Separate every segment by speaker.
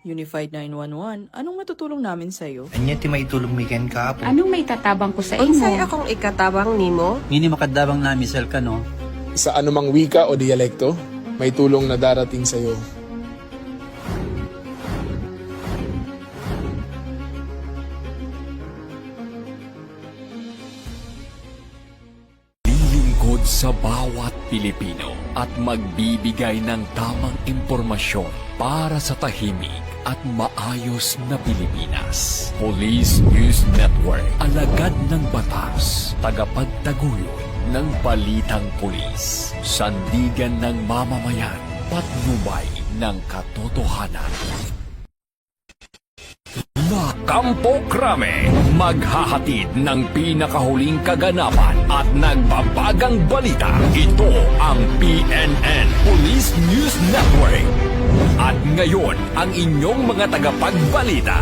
Speaker 1: Unified 911, anong matutulong namin sa'yo?
Speaker 2: Anya ti maitulong miken ka po.
Speaker 3: Anong may tatabang ko sa
Speaker 4: Unsay
Speaker 3: imo?
Speaker 4: akong ikatabang nimo?
Speaker 5: Ngini makadabang na misel ka no.
Speaker 6: Sa anumang wika o dialekto, may tulong na darating sa iyo.
Speaker 7: Lilingkod sa bawat Pilipino at magbibigay ng tamang impormasyon para sa tahimik at maayos na Pilipinas. Police News Network, alagad ng batas, tagapagtaguyod ng balitang pulis, sandigan ng mamamayan, patnubay ng katotohanan. La Campo Crame, maghahatid ng pinakahuling kaganapan at nagbabagang balita. Ito ang PNN Police News Network. At ngayon, ang inyong mga tagapagbalita.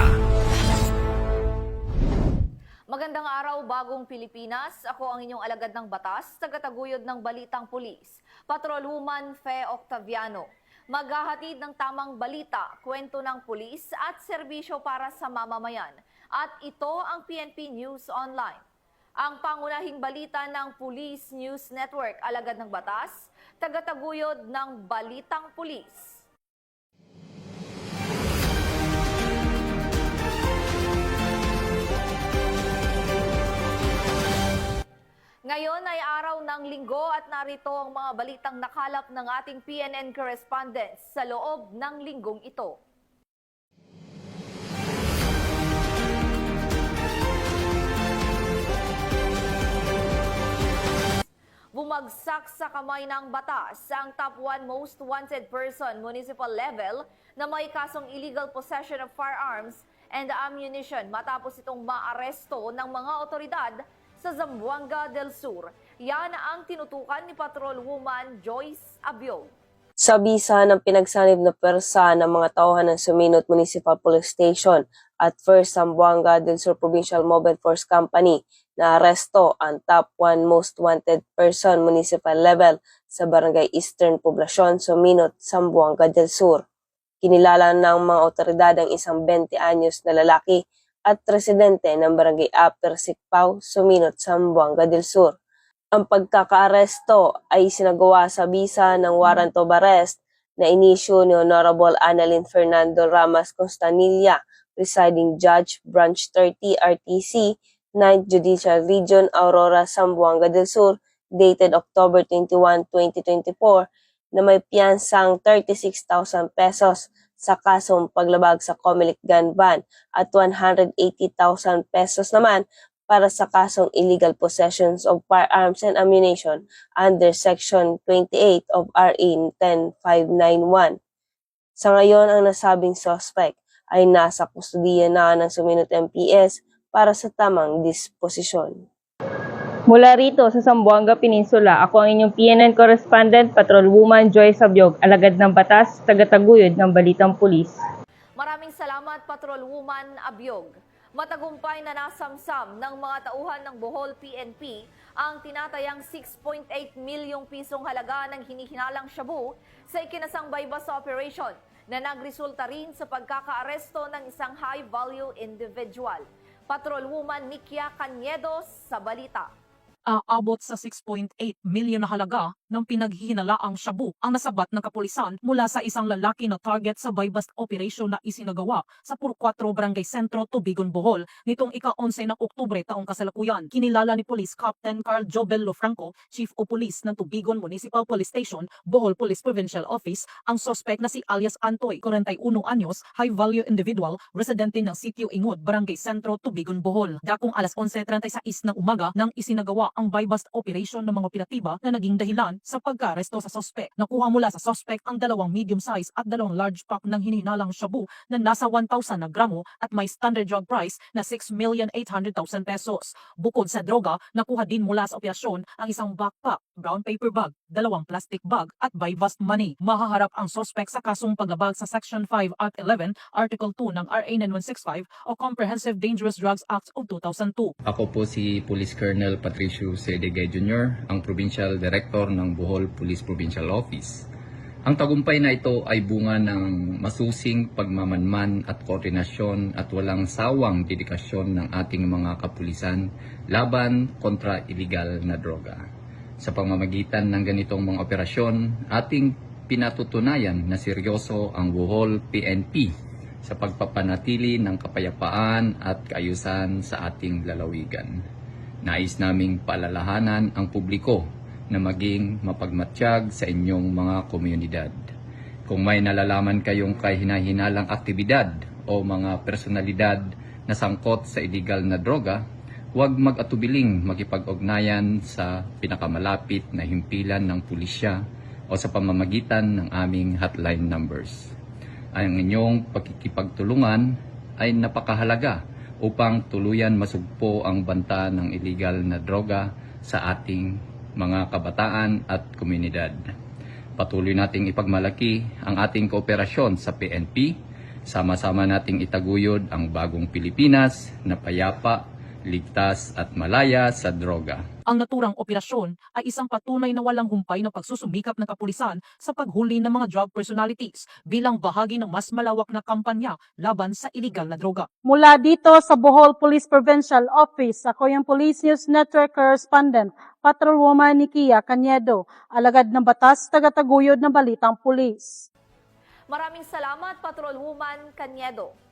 Speaker 8: Magandang araw, bagong Pilipinas. Ako ang inyong alagad ng batas, tagataguyod ng Balitang Pulis, Patrolwoman Fe Octaviano. Maghahatid ng tamang balita, kwento ng pulis at serbisyo para sa mamamayan. At ito ang PNP News Online. Ang pangunahing balita ng Police News Network, alagad ng batas, tagataguyod ng Balitang Pulis. Ngayon ay araw ng linggo at narito ang mga balitang nakalap ng ating PNN correspondents sa loob ng linggong ito. Bumagsak sa kamay ng batas ang top 1 most wanted person municipal level na may kasong illegal possession of firearms and ammunition matapos itong maaresto ng mga otoridad sa Zamboanga del Sur. Yan ang tinutukan ni Patrolwoman Joyce Abiog.
Speaker 9: Sa bisa ng pinagsanib na pwersa ng mga tauhan ng Suminot Municipal Police Station at First Zamboanga del Sur Provincial Mobile Force Company, na aresto ang top 1 most wanted person municipal level sa Barangay Eastern Poblacion, Suminot, Zamboanga del Sur. Kinilala ng mga otoridad ang isang 20 anyos na lalaki at residente ng Barangay Upper Sikpaw, Suminot, Zamboanga del Sur. Ang pagkakaaresto ay sinagawa sa bisa ng warrant of arrest na inisyu ni Honorable Annalyn Fernando Ramas Costanilla, Presiding Judge, Branch 30 RTC, 9th Judicial Region, Aurora, Zamboanga del Sur, dated October 21, 2024, na may piyansang 36,000 pesos sa kasong paglabag sa Comelec gun ban at 180,000 pesos naman para sa kasong illegal possessions of firearms and ammunition under Section 28 of RA 10591. Sa ngayon, ang nasabing suspect ay nasa kustudiya na ng Suminot MPS para sa tamang disposisyon.
Speaker 10: Mula rito sa Zamboanga Peninsula, ako ang inyong PNN correspondent, Patrolwoman Joyce Abiog, alagad ng batas, tagataguyod ng Balitang Pulis.
Speaker 8: Maraming salamat, Patrolwoman Abiog. Matagumpay na nasamsam ng mga tauhan ng Bohol PNP ang tinatayang 6.8 milyong pisong halaga ng hinihinalang shabu sa ikinasang bypass operation na nagresulta rin sa pagkakaaresto ng isang high-value individual. Patrolwoman Nikia Cañedo sa balita.
Speaker 11: Aabot sa 6.8 milyon na halaga ng pinaghihinalaang shabu ang nasabat ng kapulisan mula sa isang lalaki na target sa buy-bust operation na isinagawa sa Puro 4 Barangay Sentro, Tubigon, Bohol nitong ika-11 ng Oktubre taong kasalukuyan. Kinilala ni Police Captain Carl Jobel Lofranco, Chief o Police ng Tubigon Municipal Police Station, Bohol Police Provincial Office, ang suspect na si alias Antoy, 41 anyos, high-value individual, residente ng Sitio Ingod, Barangay Sentro, Tubigon, Bohol. Dakong alas 11:36 ng umaga nang isinagawa ang buy-bust operation ng mga operatiba na naging dahilan sa pagka-aresto sa suspect. Nakuha mula sa suspect ang 2 medium size at 2 large pack ng hinihinalang shabu na nasa 1,000 na gramo at may standard drug price na 6,800,000 pesos. Bukod sa droga, nakuha din mula sa operasyon ang isang backpack, brown paper bag, 2 plastic bag at buy-bust money. Mahaharap ang suspect sa kasong paglabag sa Section 5 at 11, Article 2 ng RA 9165 o Comprehensive Dangerous Drugs Act of 2002.
Speaker 12: Ako po si Police Colonel Patricio C. Degay Jr., ang Provincial Director ng Bohol Police Provincial Office. Ang tagumpay na ito ay bunga ng masusing pagmamanman at koordinasyon at walang sawang dedikasyon ng ating mga kapulisan laban kontra iligal na droga. Sa pamamagitan ng ganitong mga operasyon, ating pinatutunayan na seryoso ang Bohol PNP sa pagpapanatili ng kapayapaan at kaayusan sa ating lalawigan. Nais naming paalalahanan ang publiko na maging mapagmatsyag sa inyong mga komunidad. Kung may nalalaman kayong kahina-hinalang aktibidad o mga personalidad na sangkot sa illegal na droga, huwag mag-atubiling makipag-ugnayan sa pinakamalapit na himpilan ng pulisya o sa pamamagitan ng aming hotline numbers. Ang inyong pagkikipagtulungan ay napakahalaga upang tuluyan masugpo ang banta ng illegal na droga sa ating mga kabataan at komunidad. Patuloy nating ipagmalaki ang ating kooperasyon sa PNP. Sama-sama nating itaguyod ang bagong Pilipinas na payapa, ligtas at malaya sa droga.
Speaker 11: Ang naturang operasyon ay isang patunay na walang humpay na pagsusumikap ng kapulisan sa paghuli ng mga drug personalities bilang bahagi ng mas malawak na kampanya laban sa iligal na droga.
Speaker 3: Mula dito sa Bohol Police Provincial Office, ako yung Police News Network Correspondent, Patrolwoman Nikia Cañedo, alagad ng batas, tagataguyod ng balitang pulis.
Speaker 8: Maraming salamat, Patrolwoman Cañedo.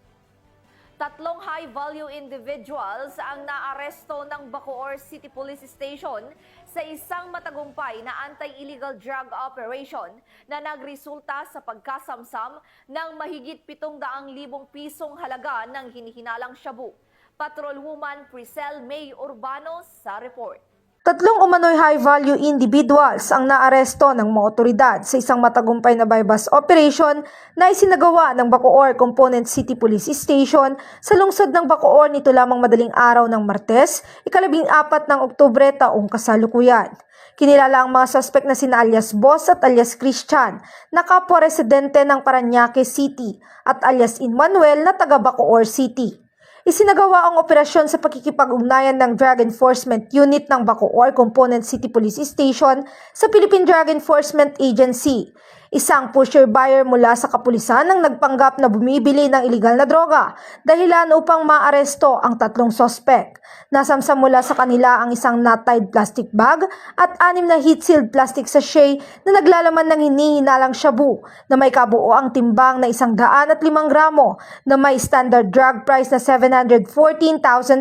Speaker 8: 3 high-value individuals ang naaresto ng Bacoor City Police Station sa isang matagumpay na anti-illegal drug operation na nagresulta sa pagkasamsam ng mahigit 700,000 pisong halaga ng hinihinalang shabu. Patrolwoman Priscel May Urbano sa report.
Speaker 4: 3 umano'y high-value individuals ang naaresto ng mga otoridad sa isang matagumpay na bypass operation na isinagawa ng Bacoor Component City Police Station sa lungsod ng Bacoor nito lamang madaling araw ng Martes, 14 ng Oktubre taong kasalukuyan. Kinilala ang mga suspect na sina alias Boss at alias Christian na kapwa residente ng Parañaque City at alias Emmanuel na taga Bacoor City. Isinagawa ang operasyon sa pakikipag-ugnayan ng Drug Enforcement Unit ng Bacoor Component City Police Station sa Philippine Drug Enforcement Agency. Isang pusher-buyer mula sa kapulisan ang nagpanggap na bumibili ng iligal na droga dahilan upang maaresto ang 3 sospek. Nasamsam mula sa kanila ang isang knot-tied plastic bag at 6 na heat-sealed plastic sachet na naglalaman ng hinihinalang shabu na may kabuoang timbang na 105 gramo na may standard drug price na 714,000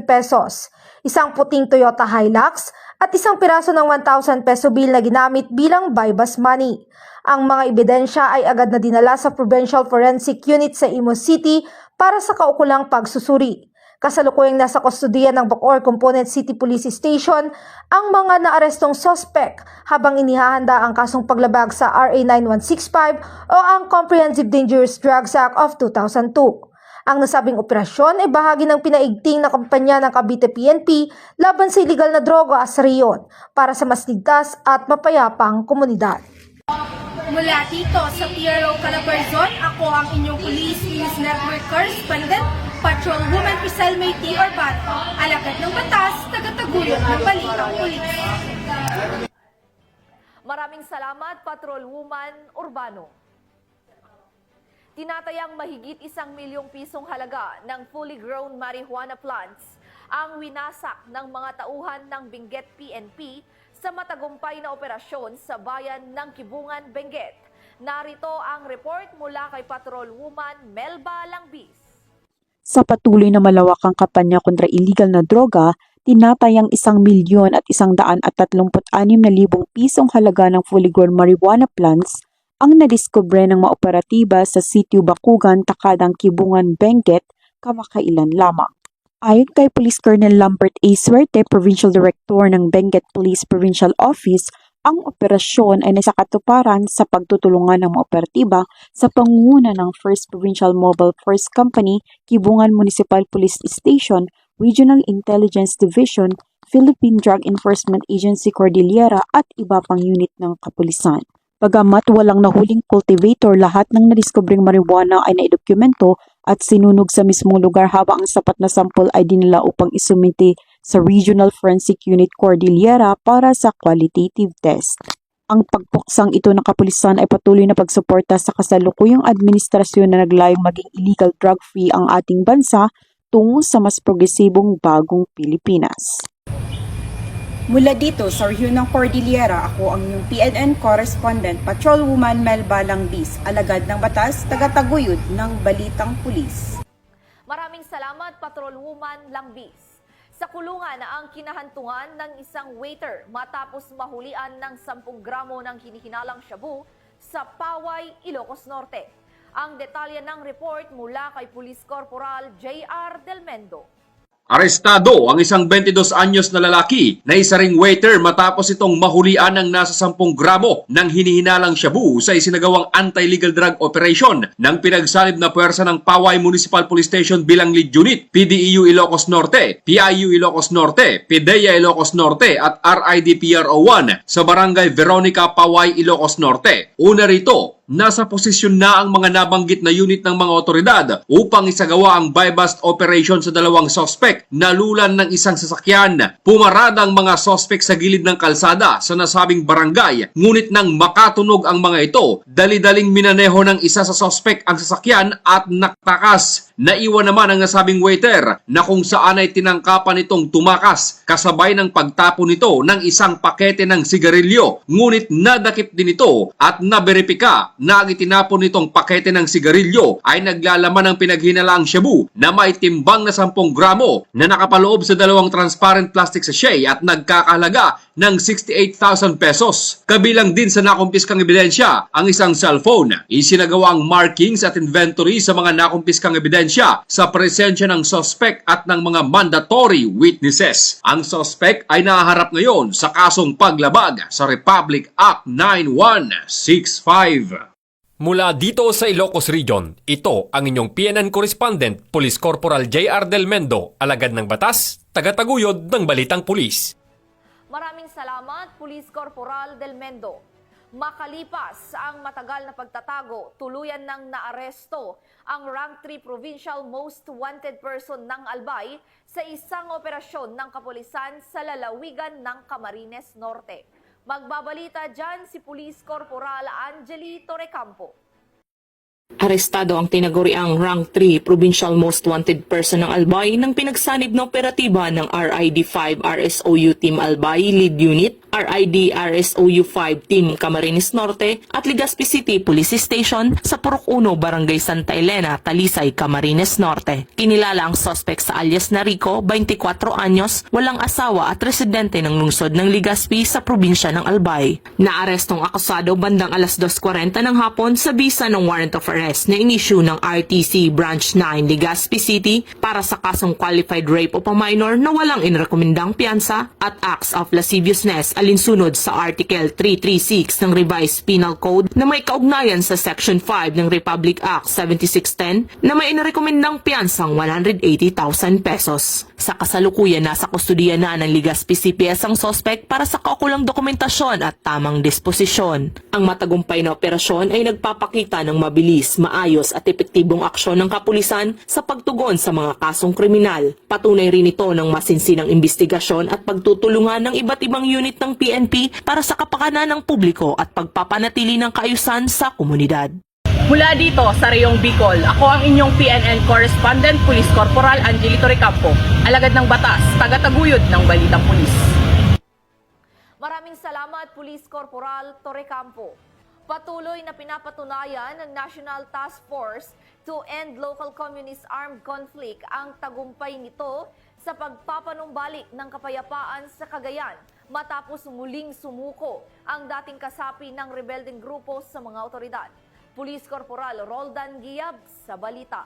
Speaker 4: pesos. Isang puting Toyota Hilux at isang piraso ng 1,000 peso bill na ginamit bilang bypass money. Ang mga ebidensya ay agad na dinala sa Provincial Forensic Unit sa Imus City para sa kaukulang pagsusuri. Kasalukuyang nasa kustodiya ng Bacoor Component City Police Station ang mga naarestong sospek habang inihahanda ang kasong paglabag sa RA 9165 o ang Comprehensive Dangerous Drugs Act of 2002. Ang nasabing operasyon ay bahagi ng pinaigting na kampanya ng Cavite PNP laban sa iligal na droga sa riyon para sa mas ligtas at mapayapang komunidad.
Speaker 3: Mula dito sa PRO Calabarzon, ako ang inyong Police News Network Correspondent, Patrolwoman Priscel May Urbano, alagad ng batas, tagataguyod ng balitang pulis.
Speaker 8: Maraming salamat, Patrolwoman Urbano. Tinatayang mahigit 1 milyong pisong halaga ng fully grown marijuana plants ang winasak ng mga tauhan ng Benguet PNP sa matagumpay na operasyon sa bayan ng Kibungan, Benguet. Narito ang report mula kay Patrolwoman Melba Langbis.
Speaker 13: Sa patuloy na malawakang kampanya kontra illegal na droga, tinatayang 1,136,000 pisong halaga ng fully grown marijuana plants ang nadiskubre ng mga operatiba sa Sitio Bakugan, Takadang, Kibungan, Benguet kamakailan lamang. Ayon kay Police Colonel Lambert A. Suerte, Provincial Director ng Benguet Police Provincial Office, ang operasyon ay nasakatuparan sa pagtutulungan ng mga operatiba sa pangunguna ng 1st Provincial Mobile Force Company, Kibungan Municipal Police Station, Regional Intelligence Division, Philippine Drug Enforcement Agency Cordillera at iba pang unit ng kapulisan. Bagamat walang nahuling cultivator, lahat ng nadiskubring marijuana ay naidokumento at sinunog sa mismong lugar habang ang sapat na sample ay dinala upang isumite sa Regional Forensic Unit Cordillera para sa qualitative test. Ang pagpuksang ito ng kapulisan ay patuloy na pagsuporta sa kasalukuyang administrasyon na naglayong maging illegal drug-free ang ating bansa tungo sa mas progresibong bagong Pilipinas.
Speaker 1: Mula dito sa rehiyon ng Cordillera, ako ang inyong PNN correspondent, Patrolwoman Melba Langbis, alagad ng batas, tagataguyod ng Balitang Pulis.
Speaker 8: Maraming salamat, Patrolwoman Langbis. Sa kulungan na ang kinahantungan ng isang waiter matapos mahulian ng 10 gramo ng hinihinalang shabu sa Paway, Ilocos Norte. Ang detalye ng report mula kay Police Corporal J.R. Del Mendo.
Speaker 14: Arestado ang isang 22 anyos na lalaki na isa ring waiter matapos itong mahulian ng nasa 10 gramo ng hinihinalang shabu sa isinagawang anti-legal drug operation ng pinagsalib na puwersa ng Paway Municipal Police Station bilang lead unit, PDEU Ilocos Norte, PIU Ilocos Norte, PIDEA Ilocos Norte at RIDPRO1 sa Barangay Veronica, Paway, Ilocos Norte. Una rito, nasa posisyon na ang mga nabanggit na unit ng mga otoridad upang isagawa ang buy-bust operation sa dalawang sospek. Nalulan ng isang sasakyan. Pumarada ang mga sospek sa gilid ng kalsada sa nasabing barangay. Ngunit nang makatunog ang mga ito, dali-daling minaneho ng isa sa sospek ang sasakyan at naktakas. Naiwan naman ang nasabing waiter na kung saan ay tinangkapan itong tumakas kasabay ng pagtapo nito ng isang pakete ng sigarilyo. Ngunit nadakip din ito at naberipika na ang itinapon nitong pakete ng sigarilyo ay naglalaman ng pinaghinalaang shabu na may timbang na 10 gramo na nakapaloob sa dalawang transparent plastic sachet at nagkakahalaga ng 68,000 pesos. Kabilang din sa nakumpiskang ebidensya ang isang cellphone. Isinagawa ang markings at inventory sa mga nakumpiskang ebidensya sa presensya ng sospek at ng mga mandatory witnesses. Ang sospek ay nahaharap ngayon sa kasong paglabag sa Republic Act 9165.
Speaker 7: Mula dito sa Ilocos Region, ito ang inyong PNN correspondent, Police Corporal J.R. Del Mendo, alagad ng batas, tagataguyod ng Balitang Pulis.
Speaker 8: Maraming salamat, Police Corporal Del Mendo. Makalipas ang matagal na pagtatago, tuluyan ng naaresto ang Rank 3 Provincial Most Wanted Person ng Albay sa isang operasyon ng kapulisan sa lalawigan ng Camarines Norte. Magbabalita dyan si Police Corporal Angeli Torrecampo.
Speaker 11: Arestado ang tinaguriang Rank 3 Provincial Most Wanted Person ng Albay nang pinagsanib na operatiba ng RID-5 RSOU Team Albay Lead Unit, RID RSOU 5 Team Camarines Norte at Legazpi City Police Station sa Purok 1, Barangay Santa Elena, Talisay, Camarines Norte. Kinilala ang suspect sa alias na Rico, 24 anyos, walang asawa at residente ng lungsod ng Legazpi sa probinsya ng Albay. Naarestong akusado bandang alas 2:40 ng hapon sa bisa ng warrant of arrest na inisyu ng RTC Branch 9 Legazpi City para sa kasong qualified rape of a minor na walang inrekomendang piyansa at acts of lasciviousness alinsunod sa Article 336 ng Revised Penal Code na may kaugnayan sa Section 5 ng Republic Act 7610 na may inirekomendang piyansang 180,000 pesos. Sa kasalukuyan, nasa kustudiya na ng Legazpi CPS ang sospek para sa kaukulang dokumentasyon at tamang disposisyon. Ang matagumpay na operasyon ay nagpapakita ng mabilis, maayos at epektibong aksyon ng kapulisan sa pagtugon sa mga kasong kriminal. Patunay rin ito ng masinsinang investigasyon at pagtutulungan ng iba't ibang unit ng PNP para sa kapakanan ng publiko at pagpapanatili ng kaayusan sa komunidad.
Speaker 10: Mula dito sa Reyong Bicol, ako ang inyong PNN correspondent, Police Corporal Angeli Torrecampo, alagad ng batas, tagataguyod ng Balitang Pulis.
Speaker 8: Maraming salamat, Police Corporal Torrecampo. Patuloy na pinapatunayan ng National Task Force to End Local Communist Armed Conflict ang tagumpay nito sa pagpapanumbalik ng kapayapaan sa Cagayan matapos muling sumuko ang dating kasapi ng rebelding grupo sa mga otoridad. Police Corporal Roldan Giab sa balita.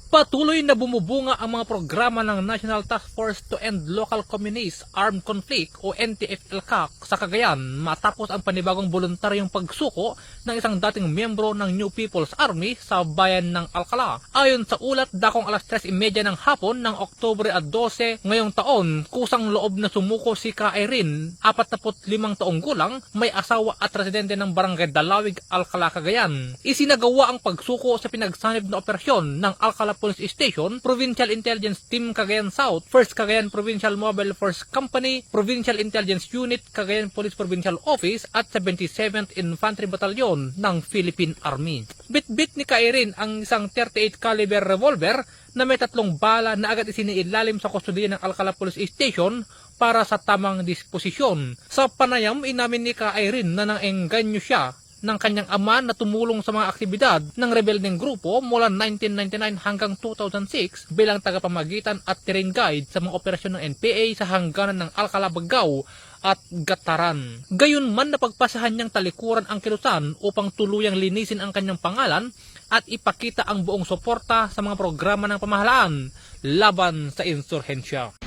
Speaker 10: Patuloy na bumubunga ang mga programa ng National Task Force to End Local Communist Armed Conflict o NTF-ELCAC sa Cagayan matapos ang panibagong voluntaryong pagsuko ng isang dating miyembro ng New People's Army sa bayan ng Alcala. Ayon sa ulat, dakong alas 3:30 ng hapon ng Oktubre 12 ngayong taon, kusang loob na sumuko si Ka Irene, 45 taong gulang, may asawa at residente ng Barangay Dalawig, Alcala, Cagayan. Isinagawa ang pagsuko sa pinagsanib na operasyon ng Alcala Police Station, Provincial Intelligence Team Cagayan South, 1st Cagayan Provincial Mobile Force Company, Provincial Intelligence Unit Cagayan Visayan Police Provincial Office at 77th Infantry Battalion ng Philippine Army. Bit-bit ni Kairin ang isang 38 caliber revolver na may 3 bala na agad isiniilalim sa kustodiya ng Alcala Police Station para sa tamang disposisyon. Sa panayam, inamin ni Kairin na nang-engganyo siya ng kanyang ama na tumulong sa mga aktibidad ng rebeldeng grupo mula 1999 hanggang 2006 bilang tagapamagitan at terrain guide sa mga operasyon ng NPA sa hangganan ng Alcala, Bagao at Gataran. Gayunman napagpasahan niyang talikuran ang kilusan upang tuluyang linisin ang kanyang pangalan at ipakita ang buong suporta sa mga programa ng pamahalaan laban sa insurhensya.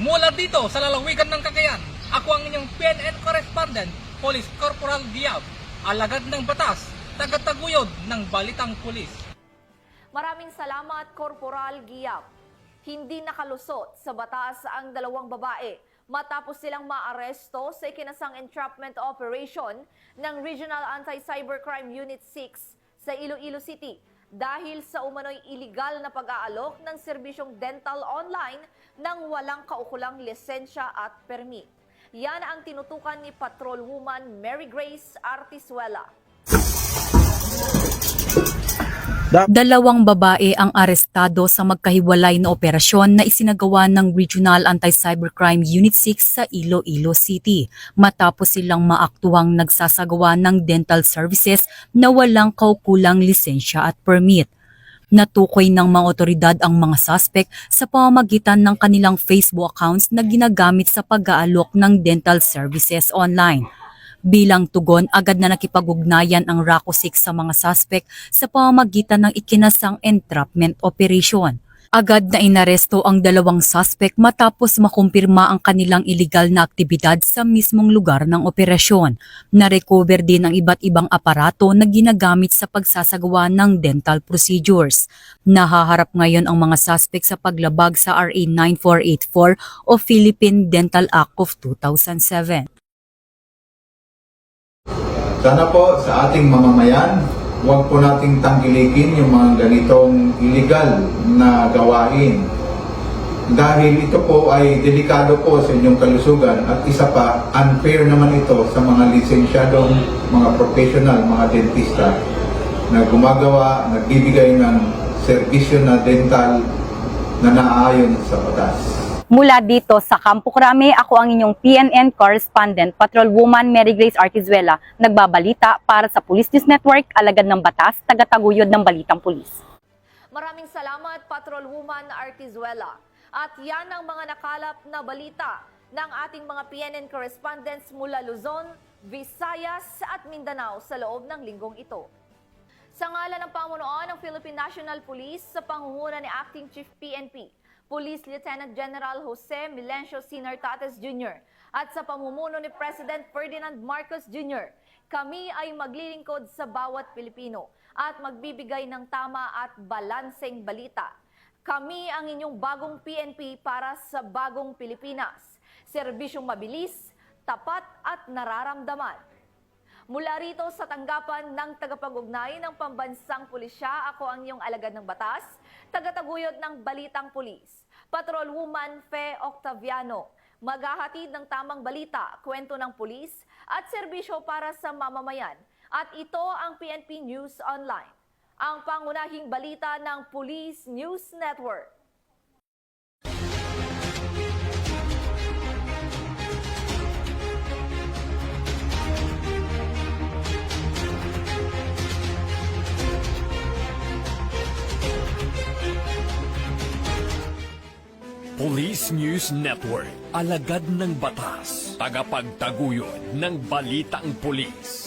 Speaker 10: Mula dito sa lalawigan ng Cagayan, ako ang inyong PNN correspondent, Police Corporal Giab, alagad ng batas, tagataguyod ng Balitang Pulis.
Speaker 8: Maraming salamat, Corporal Giap. Hindi nakalusot sa batas ang 2 babae matapos silang maaresto sa ikinasang entrapment operation ng Regional Anti-Cybercrime Unit 6 sa Iloilo City dahil sa umano'y iligal na pag-aalok ng serbisyong dental online nang walang kaukulang lisensya at permit. Yan ang tinutukan ni Patrolwoman Mary Grace Artizuela.
Speaker 15: 2 babae ang arestado sa magkahiwalay na operasyon na isinagawa ng Regional Anti-Cybercrime Unit 6 sa Iloilo City matapos silang maaktuhang nagsasagawa ng dental services na walang kaukulang lisensya at permit. Natukoy ng mga otoridad ang mga suspect sa pamamagitan ng kanilang Facebook accounts na ginagamit sa pag-aalok ng dental services online. Bilang tugon, agad na nakipag-ugnayan ang RACO 6 sa mga suspect sa pamamagitan ng ikinasang entrapment operation. Agad na inaresto ang 2 suspect matapos makumpirma ang kanilang iligal na aktibidad sa mismong lugar ng operasyon. Na-recover din ang iba't ibang aparato na ginagamit sa pagsasagawa ng dental procedures. Nahaharap ngayon ang mga suspect sa paglabag sa RA 9484 o Philippine Dental Act of 2007.
Speaker 16: Sana po sa ating mamamayan, huwag po nating tangkilikin yung mga ganitong illegal na gawain. Dahil ito po ay delikado po sa inyong kalusugan at isa pa, unfair naman ito sa mga lisensyadong, mga professional, mga dentista na gumagawa, nagbibigay ng serbisyo na dental na naaayon sa batas.
Speaker 15: Mula dito sa Campo Crame, ako ang inyong PNN correspondent, Patrolwoman Mary Grace Artizuela, nagbabalita para sa Police News Network, alagad ng batas, tagataguyod ng Balitang Pulis.
Speaker 8: Maraming salamat, Patrolwoman Artizuela. At yan ang mga nakalap na balita ng ating mga PNN correspondents mula Luzon, Visayas at Mindanao sa loob ng linggong ito. Sa ngalan ng pamunuan ng Philippine National Police sa pangunguna ni Acting Chief PNP, Police Lieutenant General Jose Milencio C. Nartates Jr. at sa pamumuno ni President Ferdinand Marcos Jr., kami ay maglilingkod sa bawat Pilipino at magbibigay ng tama at balanseng balita. Kami ang inyong bagong PNP para sa bagong Pilipinas. Serbisyong mabilis, tapat at nararamdaman. Mula rito sa tanggapan ng tagapag-ugnay ng Pambansang Pulisya, ako ang iyong alagad ng batas, tagataguyod ng Balitang Pulis, Patrolwoman Fe Octaviano. Maghahatid ng tamang balita, kwento ng pulis at serbisyo para sa mamamayan. At ito ang PNP News Online, ang pangunahing balita ng Police News Network.
Speaker 7: Police News Network, alagad ng batas, tagapagtaguyod ng Balitang Pulis.